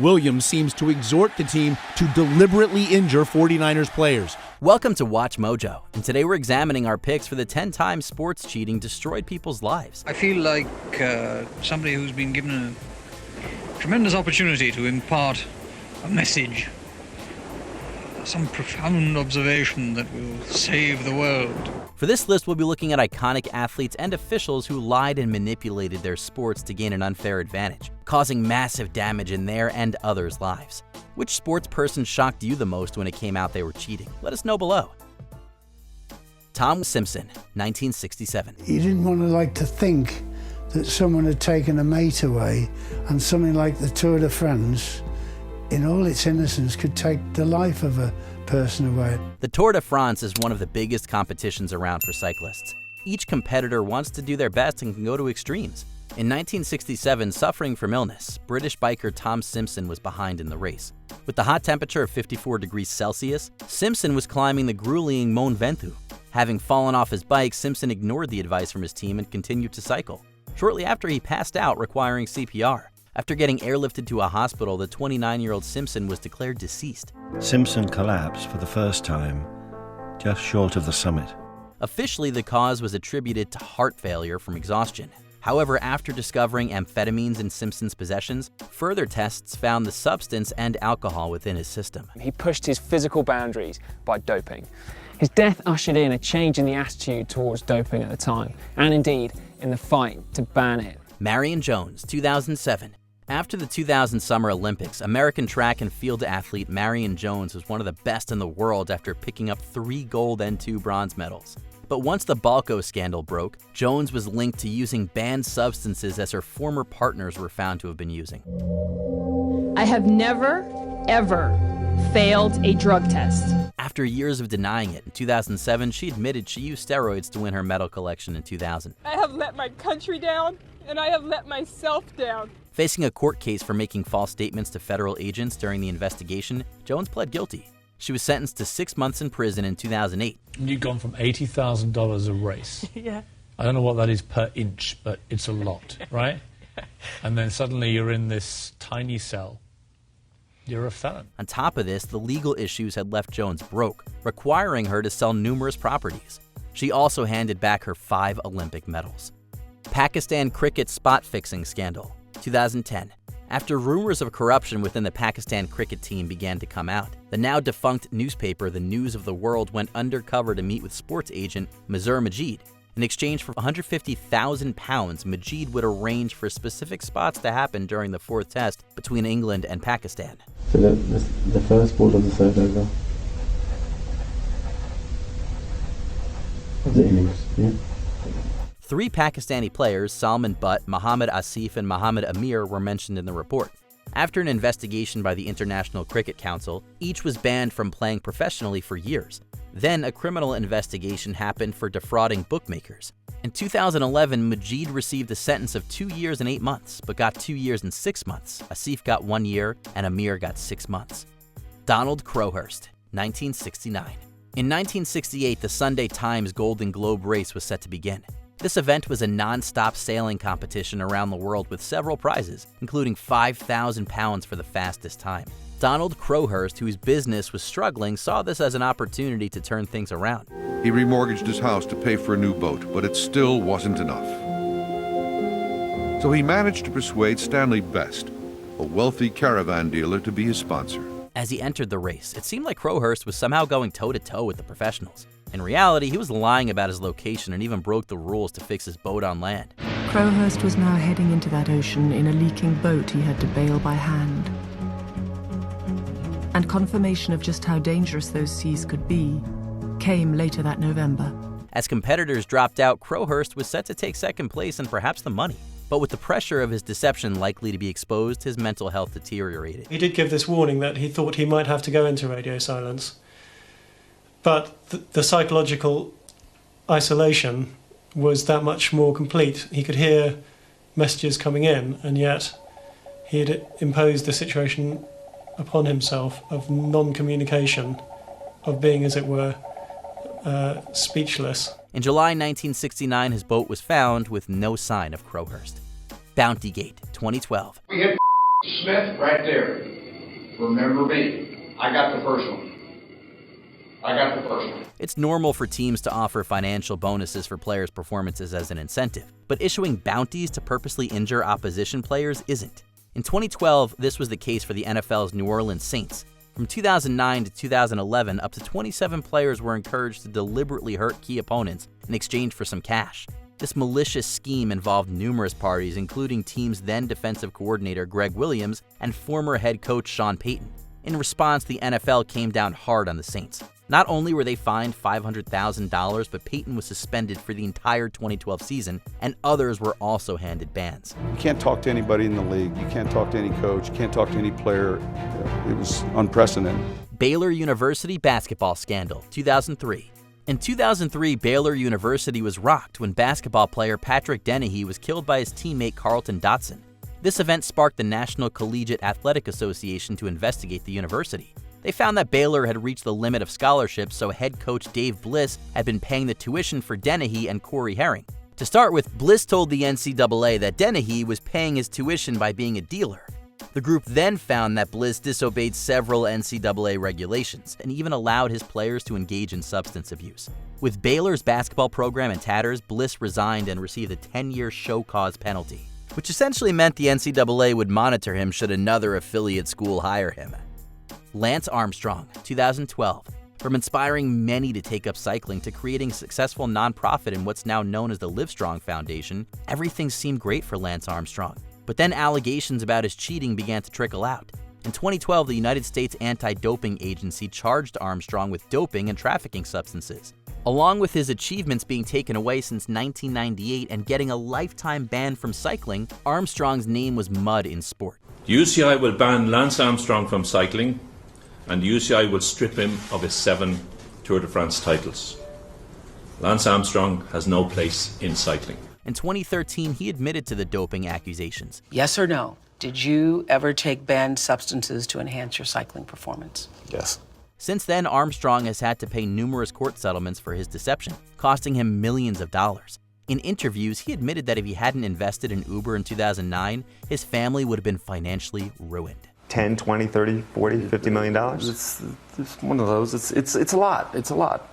Williams seems to exhort the team to deliberately injure 49ers players. Welcome to Watch Mojo, and today we're examining our picks for the 10 times sports cheating destroyed people's lives. I feel like somebody who's been given a tremendous opportunity to impart a message, some profound observation that will save the world. For this list, we'll be looking at iconic athletes and officials who lied and manipulated their sports to gain an unfair advantage, causing massive damage in their and others' lives. Which sports person shocked you the most when it came out they were cheating? Let us know below. Tom Simpson, 1967. You didn't want to think that someone had taken a mate away, and something like the Tour de France, in all its innocence, could take the life of a person away. The Tour de France is one of the biggest competitions around for cyclists. Each competitor wants to do their best and can go to extremes. In 1967, suffering from illness, British biker Tom Simpson was behind in the race. With the hot temperature of 54 degrees Celsius, Simpson was climbing the grueling Mont Ventoux. Having fallen off his bike, Simpson ignored the advice from his team and continued to cycle. Shortly after, he passed out, requiring CPR. After getting airlifted to a hospital, the 29-year-old Simpson was declared deceased. Simpson collapsed for the first time, just short of the summit. Officially, the cause was attributed to heart failure from exhaustion. However, after discovering amphetamines in Simpson's possessions, further tests found the substance and alcohol within his system. He pushed his physical boundaries by doping. His death ushered in a change in the attitude towards doping at the time, and indeed in the fight to ban it. Marion Jones, 2007. After the 2000 Summer Olympics, American track and field athlete Marion Jones was one of the best in the world after picking up 3 gold and 2 bronze medals. But once the Balco scandal broke, Jones was linked to using banned substances as her former partners were found to have been using. I have never, ever failed a drug test. After years of denying it, in 2007, she admitted she used steroids to win her medal collection in 2000. I have let my country down, and I have let myself down. Facing a court case for making false statements to federal agents during the investigation, Jones pled guilty. She was sentenced to 6 months in prison in 2008. You've gone from $80,000 a race. Yeah. I don't know what that is per inch, but it's a lot, right? And then suddenly you're in this tiny cell. You're a felon. On top of this, the legal issues had left Jones broke, requiring her to sell numerous properties. She also handed back her 5 Olympic medals. Pakistan cricket spot fixing scandal, 2010. After rumors of corruption within the Pakistan cricket team began to come out, the now defunct newspaper The News of the World went undercover to meet with sports agent Mazhar Majid. In exchange for £150,000, Majid would arrange for specific spots to happen during the 4th test between England and Pakistan. So the first ball of the 3rd over of the innings, yeah? 3 Pakistani players, Salman Butt, Mohammad Asif, and Mohammad Amir, were mentioned in the report. After an investigation by the International Cricket Council, each was banned from playing professionally for years. Then a criminal investigation happened for defrauding bookmakers. In 2011, Majid received a sentence of 2 years and 8 months, but got 2 years and 6 months. Asif got 1 year, and Amir got 6 months. Donald Crowhurst, 1969. In 1968, the Sunday Times Golden Globe race was set to begin. This event was a non-stop sailing competition around the world with several prizes, including £5,000 for the fastest time. Donald Crowhurst, whose business was struggling, saw this as an opportunity to turn things around. He remortgaged his house to pay for a new boat, but it still wasn't enough. So he managed to persuade Stanley Best, a wealthy caravan dealer, to be his sponsor. As he entered the race, it seemed like Crowhurst was somehow going toe-to-toe with the professionals. In reality, he was lying about his location and even broke the rules to fix his boat on land. Crowhurst was now heading into that ocean in a leaking boat he had to bail by hand. And confirmation of just how dangerous those seas could be came later that November. As competitors dropped out, Crowhurst was set to take second place and perhaps the money. But with the pressure of his deception likely to be exposed, his mental health deteriorated. He did give this warning that he thought he might have to go into radio silence. But the psychological isolation was that much more complete. He could hear messages coming in, and yet he had imposed the situation upon himself of non-communication, of being, as it were, speechless. In July 1969, his boat was found with no sign of Crowhurst. Bountygate, 2012. We hit Smith, right there. Remember me. I got the first one. It's normal for teams to offer financial bonuses for players' performances as an incentive, but issuing bounties to purposely injure opposition players isn't. In 2012, this was the case for the NFL's New Orleans Saints. From 2009 to 2011, up to 27 players were encouraged to deliberately hurt key opponents in exchange for some cash. This malicious scheme involved numerous parties, including team's then defensive coordinator Greg Williams and former head coach Sean Payton. In response, the NFL came down hard on the Saints. Not only were they fined $500,000, but Payton was suspended for the entire 2012 season, and others were also handed bans. You can't talk to anybody in the league. You can't talk to any coach. You can't talk to any player. It was unprecedented. Baylor University basketball scandal, 2003. In 2003, Baylor University was rocked when basketball player Patrick Dennehy was killed by his teammate Carlton Dotson. This event sparked the National Collegiate Athletic Association to investigate the university. They found that Baylor had reached the limit of scholarships, so head coach Dave Bliss had been paying the tuition for Dennehy and Corey Herring. To start with, Bliss told the NCAA that Dennehy was paying his tuition by being a dealer. The group then found that Bliss disobeyed several NCAA regulations and even allowed his players to engage in substance abuse. With Baylor's basketball program in tatters, Bliss resigned and received a 10-year show cause penalty, which essentially meant the NCAA would monitor him should another affiliate school hire him. Lance Armstrong, 2012. From inspiring many to take up cycling to creating a successful nonprofit in what's now known as the Livestrong Foundation, everything seemed great for Lance Armstrong. But then allegations about his cheating began to trickle out. In 2012, the United States Anti-Doping Agency charged Armstrong with doping and trafficking substances. Along with his achievements being taken away since 1998 and getting a lifetime ban from cycling, Armstrong's name was mud in sport. UCI will ban Lance Armstrong from cycling, and UCI will strip him of his 7 Tour de France titles. Lance Armstrong has no place in cycling. In 2013, he admitted to the doping accusations. Yes or no? Did you ever take banned substances to enhance your cycling performance? Yes. Since then, Armstrong has had to pay numerous court settlements for his deception, costing him millions of dollars. In interviews, he admitted that if he hadn't invested in Uber in 2009, his family would have been financially ruined. 10, 20, 30, 40, 50 million dollars? It's one of those. It's a lot. It's a lot.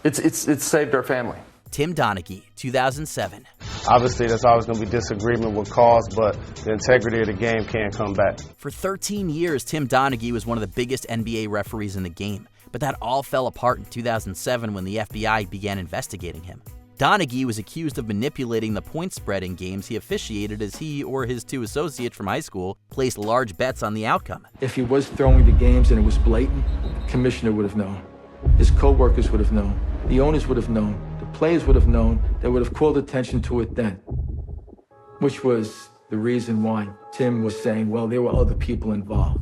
It's saved our family. Tim Donaghy, 2007. Obviously, there's always going to be disagreement with calls, but the integrity of the game can't come back. For 13 years, Tim Donaghy was one of the biggest NBA referees in the game, but that all fell apart in 2007 when the FBI began investigating him. Donaghy was accused of manipulating the point spread in games he officiated as he or his 2 associates from high school placed large bets on the outcome. If he was throwing the games and it was blatant, the commissioner would have known. His co-workers would have known. The owners would have known. The players would have known. They would have called attention to it then. Which was the reason why Tim was saying, well, there were other people involved.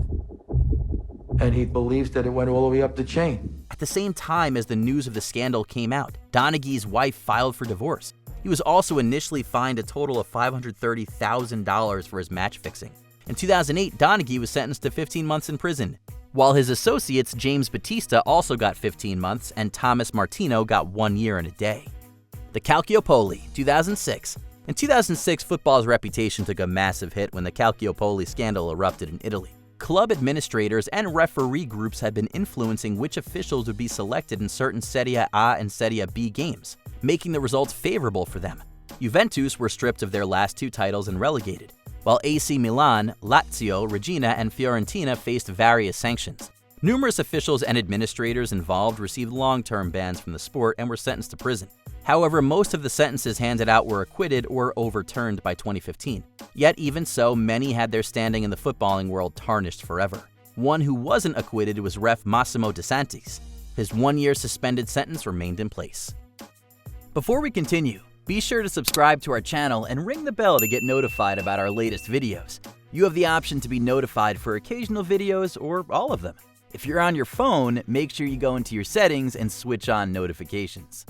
And he believes that it went all the way up the chain. At the same time as the news of the scandal came out, Donaghy's wife filed for divorce. He was also initially fined a total of $530,000 for his match fixing. In 2008, Donaghy was sentenced to 15 months in prison, while his associates James Batista also got 15 months and Thomas Martino got 1 year and a day. The Calciopoli, 2006. In 2006, football's reputation took a massive hit when the Calciopoli scandal erupted in Italy. Club administrators and referee groups had been influencing which officials would be selected in certain Serie A and Serie B games, making the results favorable for them. Juventus were stripped of their last 2 titles and relegated, while AC Milan, Lazio, Regina, and Fiorentina faced various sanctions. Numerous officials and administrators involved received long-term bans from the sport and were sentenced to prison. However, most of the sentences handed out were acquitted or overturned by 2015. Yet even so, many had their standing in the footballing world tarnished forever. One who wasn't acquitted was ref Massimo De Santis. His 1-year suspended sentence remained in place. Before we continue, be sure to subscribe to our channel and ring the bell to get notified about our latest videos. You have the option to be notified for occasional videos or all of them. If you're on your phone, make sure you go into your settings and switch on notifications.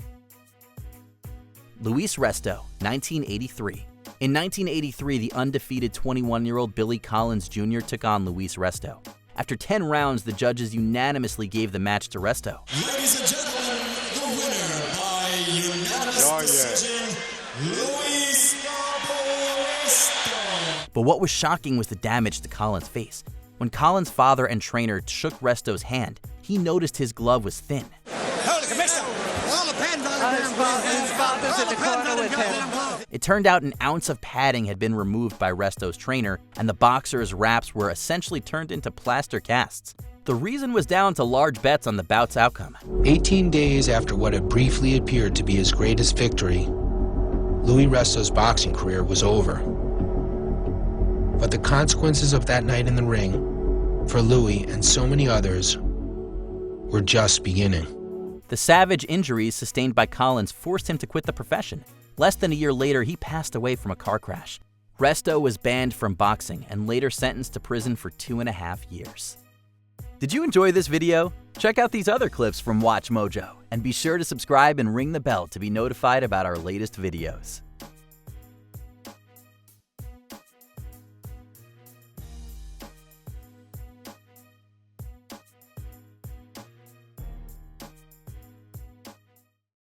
Luis Resto, 1983. In 1983, the undefeated 21-year-old Billy Collins Jr. took on Luis Resto. After 10 rounds, the judges unanimously gave the match to Resto. Ladies and gentlemen, the winner by unanimous decision, Luis Resto. But what was shocking was the damage to Colin's face. When Colin's father and trainer shook Resto's hand, he noticed his glove was thin. It turned out an ounce of padding had been removed by Resto's trainer, and the boxer's wraps were essentially turned into plaster casts. The reason was down to large bets on the bout's outcome. 18 days after what had briefly appeared to be his greatest victory, Louis Resto's boxing career was over. But the consequences of that night in the ring, for Louis and so many others, were just beginning. The savage injuries sustained by Collins forced him to quit the profession. Less than a year later, he passed away from a car crash. Resto was banned from boxing and later sentenced to prison for 2.5 years. Did you enjoy this video? Check out these other clips from Watch Mojo, and be sure to subscribe and ring the bell to be notified about our latest videos.